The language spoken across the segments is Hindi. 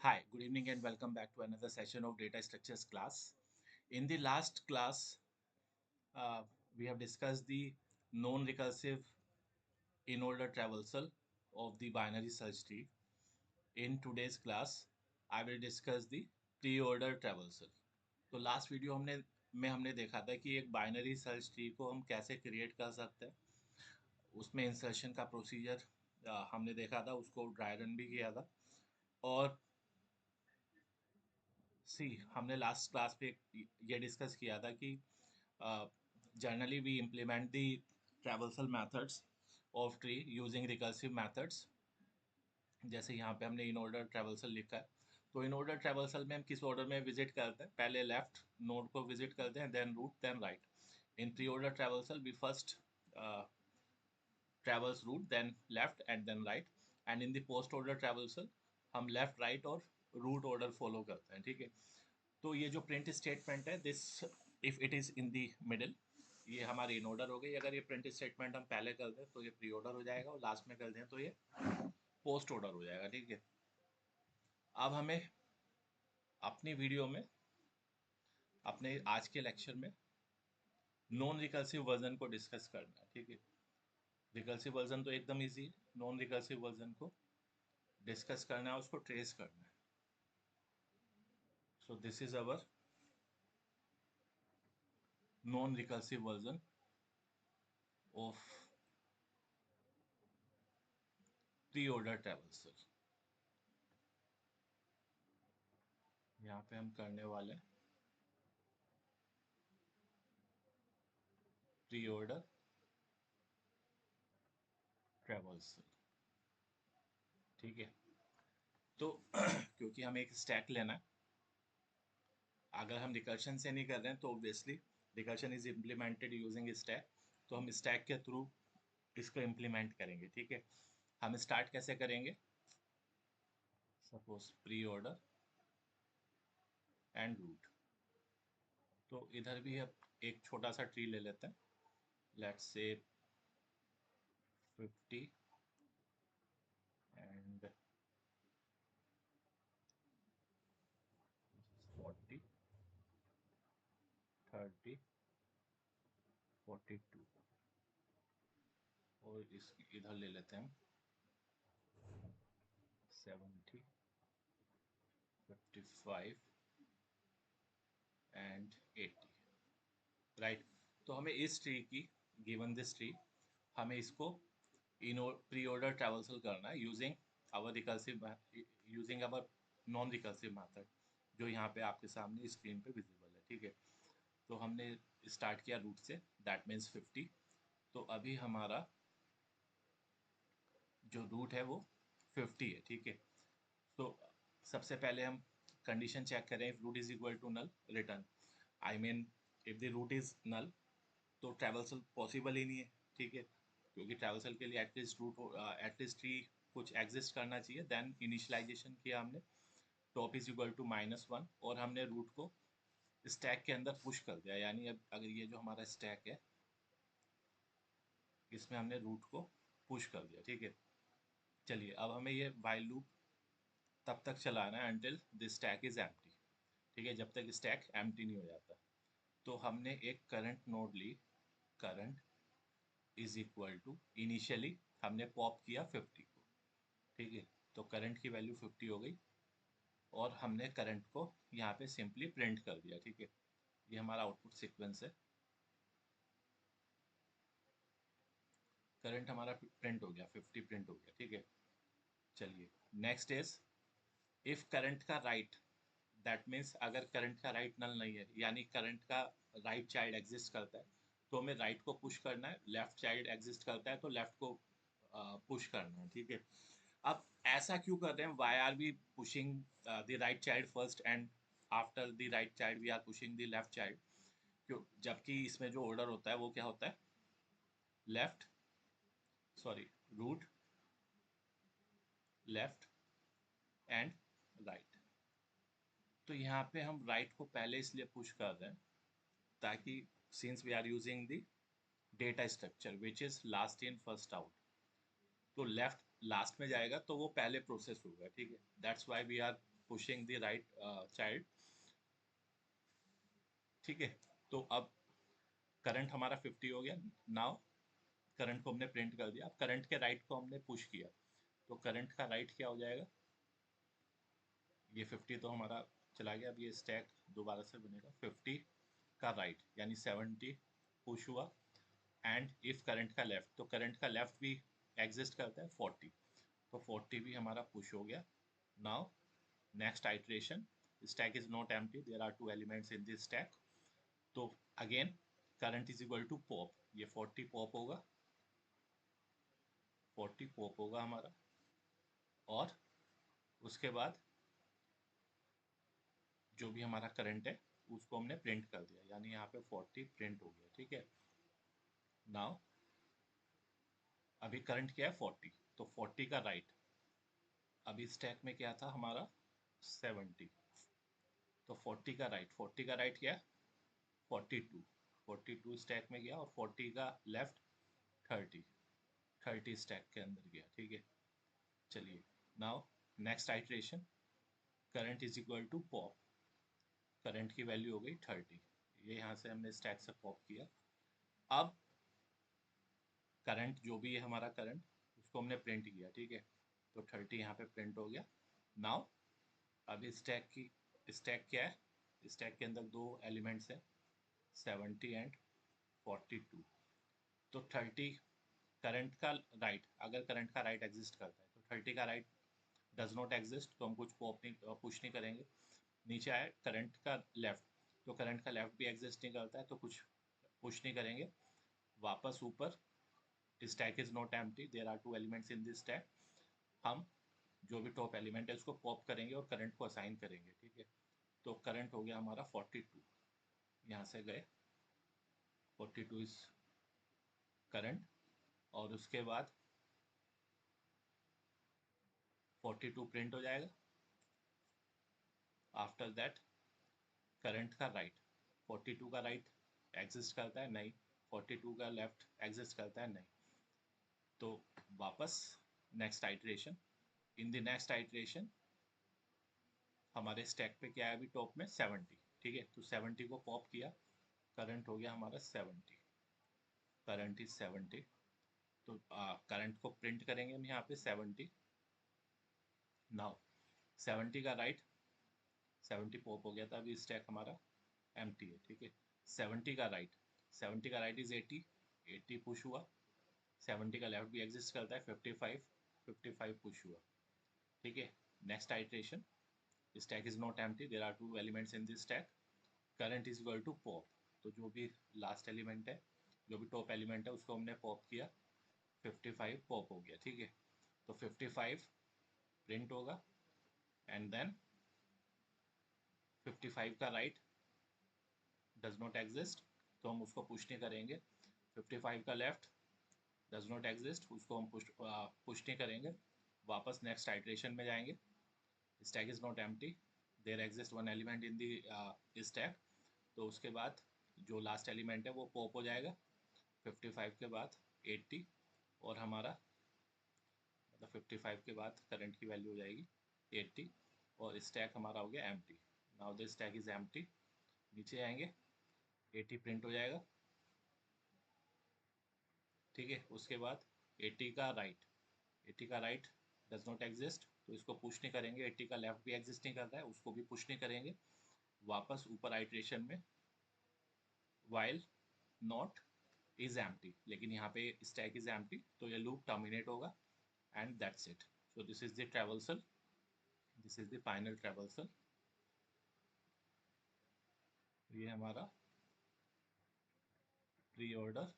Hi, good evening and welcome back to another session of data structures class. In the last class, uh, we have discussed the non-recursive in-order traversal of the binary search tree. In today's class, I will discuss the pre-order traversal. तो लास्ट वीडियो हमने देखा था कि एक बाइनरी सर्च ट्री को हम कैसे क्रिएट कर सकते हैं। उसमें इंसर्शन का प्रोसीजर हमने देखा था, उसको ड्राई रन भी किया था। और सी हमने लास्ट क्लास पे ये डिस्कस किया था कि generally we implement the traversal methods of tree using recursive methods. जैसे यहाँ पे हमने इन ऑर्डर ट्रैवर्सल लिखा है, तो इन ऑर्डर ट्रैवर्सल में हम किस ऑर्डर में विजिट करते हैं? पहले लेफ्ट नोड को विजिट करते हैं, then root, then right. In pre order traversal we first traverse root, then left and then right. And in the post order traversal हम लेफ्ट, राइट और रूट ऑर्डर फॉलो करते हैं। ठीक है, तो ये जो प्रिंट स्टेटमेंट है, this if it is in the middle, ये हमारी इन ऑर्डर हो गई। अगर ये प्रिंट स्टेटमेंट हम पहले कर दें तो ये प्री ऑर्डर हो जाएगा, और लास्ट में कर दें तो ये पोस्ट ऑर्डर हो जाएगा। ठीक है, अब हमें अपनी वीडियो में, अपने आज के लेक्चर में नॉन रिकर्सिव वर्जन को डिस्कस करना है। ठीक है, रिकर्सिव वर्जन तो एकदम ईजी है, नॉन रिकर्सिव वर्जन को डिस्कस करना है, उसको ट्रेस करना है। सो this is our non recursive version of pre order traversal. यहाँ पे हम करने वाले हैं प्री ऑर्डर ट्रैवर्सल। ठीक है, तो क्योंकि हमें एक स्टैक लेना है, अगर हम रिकर्शन से नहीं कर रहे हैं तो obviously recursion is implemented using stack, तो हम स्टैक के थ्रू इसको इम्प्लीमेंट करेंगे। ठीक है, हम स्टार्ट कैसे करेंगे? Suppose pre order and root, तो इधर भी अब एक छोटा सा ट्री ले लेते हैं। लेट्स से 50 एंड 40, 30, 42, और इस इधर ले लेते हैं 70, 55 एंड 80। राइट, तो हमें इस ट्री की, गिवन दिस ट्री, हमें इसको इन प्री ऑर्डर ट्रैवर्सल करना है using our recursive, using our non recursive method, जो यहाँ पे आपके सामने स्क्रीन पे विजिबल है। ठीक है, तो हमने स्टार्ट किया रूट से, दैट मीन्स 50। तो अभी हमारा जो रूट है वो 50 है। ठीक है, तो सबसे पहले हम कंडीशन चेक करें, if root is equal to null return, I mean if the root is null तो ट्रैवर्सल पॉसिबल ही नहीं है। ठीक है, क्योंकि ट्रैवर्सल के लिए एटलीस्ट रूट, एटलीस्ट ट्री कुछ एग्जिस्ट करना चाहिए। देन इनिशियलाइजेशन किया हमने, टॉप इज इक्वल टू -1, और हमने रूट को स्टैक के अंदर पुश कर दिया। यानी अब अगर ये जो हमारा स्टैक है, इसमें हमने रूट को पुश कर दिया। ठीक है, चलिए अब हमें ये वाइल लूप तब तक चलाना है until this stack is empty. ठीक है, जब तक स्टैक एम्प्टी नहीं हो जाता। तो हमने एक करंट नोड ली, current is equal to, initially हमने पॉप किया 50 को। ठीक है, तो करंट की वैल्यू 50 हो गई, और हमने करंट को यहाँ पे सिंपली प्रिंट कर दिया। ठीक है, ये हमारा आउटपुट सीक्वेंस है, करंट हमारा प्रिंट हो गया, 50 प्रिंट हो गया। ठीक है, चलिए नेक्स्ट इज इफ करंट का राइट, दैट मीन्स अगर करंट का राइट नल नहीं है, यानी करंट का राइट चाइल्ड एग्जिस्ट करता है, तो हमें राइट को पुश करना है। लेफ्ट चाइल्ड एग्जिस्ट करता है तो लेफ्ट को पुश करना है। ठीक है, अब ऐसा क्यों कर रहे हैं? Why are we pushing the right child first and after the right child we are pushing the left child? क्यों? जबकि इसमें जो ऑर्डर होता है वो क्या होता है? Left, sorry, root, left and right. तो यहाँ पे हम राइट को पहले इसलिए पुश कर रहे हैं ताकि, since we are using the data structure which is last in first out, तो लेफ्ट लास्ट में जाएगा तो वो पहले प्रोसेस होगा। ठीक है, that's why we are pushing the right child, ठीक है। तो अब करंट हमारा 50 हो गया। नाउ करंट को हमने प्रिंट कर दिया, अब करंट के राइट को हमने पुश किया, तो करंट का राइट क्या हो जाएगा, ये 50 तो हमारा चला गया, अब ये स्टैक दोबारा से बनेगा 50 का राइट यानी 70 पुश हुआ। एंड इफ करंट का लेफ्ट, तो करंट का लेफ्ट भी एग्जिस्ट करता है 40, तो 40 भी हमारा पुश हो गया। Now next iteration, stack is not empty, there are two elements in this stack, तो again current is equal to pop, ये 40 पॉप होगा, 40 पॉप होगा हमारा, और उसके बाद जो भी हमारा करंट है उसको हमने प्रिंट कर दिया, यानी यहाँ पे 40 प्रिंट हो गया, ठीक है। नाउ अभी करंट क्या है 40, तो 40 का राइट, अभी स्टैक में क्या था हमारा 70, तो 40 का राइट, 40 का राइट क्या है 42, 42 स्टैक में गया, और 40 का लेफ्ट 30, 30 स्टैक के अंदर गया, ठीक है। चलिए now next iteration, current is equal to pop, current की वैल्यू हो गई 30, ये यहाँ से हमने स्टैक से पॉप किया। अब करंट जो भी है हमारा करंट, उसको हमने प्रिंट किया, ठीक है, तो 30 यहाँ पे प्रिंट हो गया। नाउ अभी स्टैक क्या है, स्टैक के अंदर दो एलिमेंट्स हैं 70 एंड 42, तो 30 करंट का राइट, अगर करंट का राइट एग्जिस्ट करता है तो 30 का राइट डज नॉट एग्जिस्ट, तो हम कुछ पॉप नहीं पुश नहीं करेंगे। नीचे आए करंट का लेफ्ट, तो करंट का लेफ्ट भी एग्जिस्ट नहीं करता है, तो कुछ पुश नहीं करेंगे। वापस ऊपर, stack is not empty, there are two elements in this stack, हम जो भी टॉप एलिमेंट है उसको पॉप करेंगे और करंट को असाइन करेंगे, ठीक है। तो करंट हो गया हमारा 42, यहाँ से गए 42 इज करंट, और उसके बाद 42 प्रिंट हो जाएगा। आफ्टर दैट करंट का राइट, 42 का राइट एग्जिस्ट करता है नहीं, 42 का लेफ्ट एग्जिस्ट करता है नहीं, तो वापस next iteration, in the next iteration हमारे स्टैक पे क्या है अभी टॉप में 70, ठीक है, तो 70 को पॉप किया, करंट हो गया हमारा 70, करंट इज 70, तो करंट को प्रिंट करेंगे हम यहाँ पे 70। नाउ 70 का राइट, 70 पॉप हो गया था, अभी स्टैक हमारा एम्प्टी है, ठीक है। 70 का राइट, 70 का राइट इज 80, 80 पुश हुआ। 70 का लेफ्ट भी एग्जिस्ट करता है 55, 55 पुश हुआ, ठीक है। Next iteration, stack is not empty, there are two elements in this stack, current is equal to pop, तो जो भी लास्ट एलिमेंट है, जो भी टॉप एलिमेंट है उसको हमने पॉप किया, 55 पॉप हो गया, ठीक है। तो 55 प्रिंट होगा, एंड देन 55 का राइट डज नॉट एग्जिस्ट, तो हम उसको पुश नहीं करेंगे। 55 का लेफ्ट डज नॉट एग्जिस्ट, उसको हम पुश नहीं करेंगे। वापस नेक्स्ट आइट्रेशन में जाएंगे, stack is not empty, there exist one element in the stack, तो उसके बाद जो लास्ट एलिमेंट है वो पॉप हो जाएगा 55 के बाद 80, और हमारा मतलब 55 के बाद करंट की वैल्यू हो जाएगी 80, और स्टैक हमारा हो गया empty. Now the stack is empty, नीचे आएंगे 80 प्रिंट हो जाएगा, ठीक है। उसके बाद 80 का राइट, 80 का राइट डज नॉट एग्जिस्ट, तो इसको पुश नहीं करेंगे। 80 का लेफ्ट भी एग्जिस्ट नहीं करता है, उसको भी पुश नहीं करेंगे। वापस ऊपर आइट्रेशन में वाइल नॉट इज एम्प्टी, लेकिन यहाँ पे स्टैक इज एम्प्टी, तो ये लूप टर्मिनेट होगा, and that's it. So this is the traversal, this is the final traversal, ये हमारा प्री ऑर्डर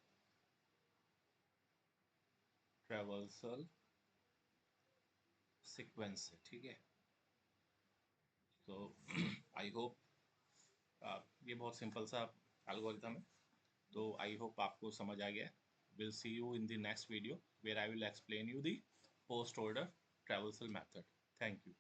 ट्रेवल्सल सीक्वेंस है, ठीक है। तो आई होप ये बहुत सिंपल सा एल्गोरिथम है, तो आई होप आपको समझ आ गया। Will see you in the next video where I will explain you the post order traversal method. Thank you.